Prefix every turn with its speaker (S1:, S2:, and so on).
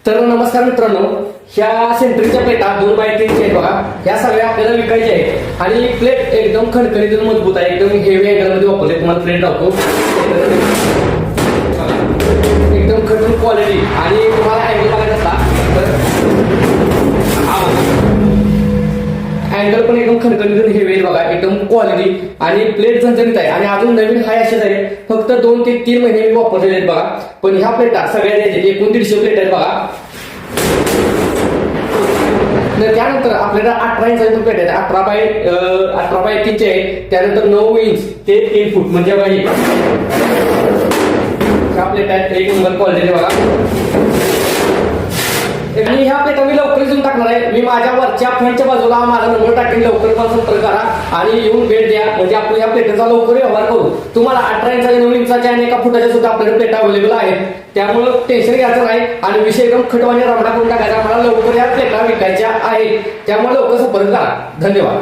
S1: तर नमस्कार मित्रांनो, ह्या सेंटरिंगच्या प्लेटा 2x3 आहेत बघा. ह्या सगळ्या आपल्याला विकायच्या आहेत आणि प्लेट एकदम खणखणीत मजबूत आहे, एकदम हेवी अँगल मध्ये वापरले. तुम्हाला प्लेट दाखवतो, एकदम खडून क्वालिटी. आणि तुम्हाला अँगल बघायचा असला तर अँगल पण एकदम खणखणीत हेवी आहे बघा, एकदम क्वालिटी. आणि प्लेट झणझणीत आहे आणि अजून नवीन हाय असेच आहे. फक्त 2 ते 3 महिने मी वापरलेले आहेत बघा. पण ह्या प्लेटा सगळ्या द्यायचे 150 प्लेट आहेत बघा. त्यानंतर आपल्याला 18 इंचाची प्लेट आहे, 18x3 आहे. त्यानंतर 9 इंच ते 3 फूट म्हणजे बघा ह्या प्लेट आहेत, एक नंबर क्वालिटी बघा. आणि ह्या प्लेट मी लवकर येऊन टाकणार आहे. मी माझ्या वरच्या फ्रंटच्या बाजूला माझा नंबर टाकेल, लवकर मला संपर्क करा आणि येऊन भेट द्या. म्हणजे आपण या प्लेटचा लवकर व्यवहार करू. तुम्हाला 18 इंचाच्या 9 इंचाच्या आणि एका फुटाच्या सुद्धा आपल्याकडे प्लेट अवेलेबल आहेत. त्यामुळे टेन्शन घ्यायचं नाही आणि विषय एकदम खटवाने रामडा करून टाकायचा. मला लवकर या प्लेटा विकायच्या आहेत, त्यामुळे लवकर संपर्क करा. धन्यवाद.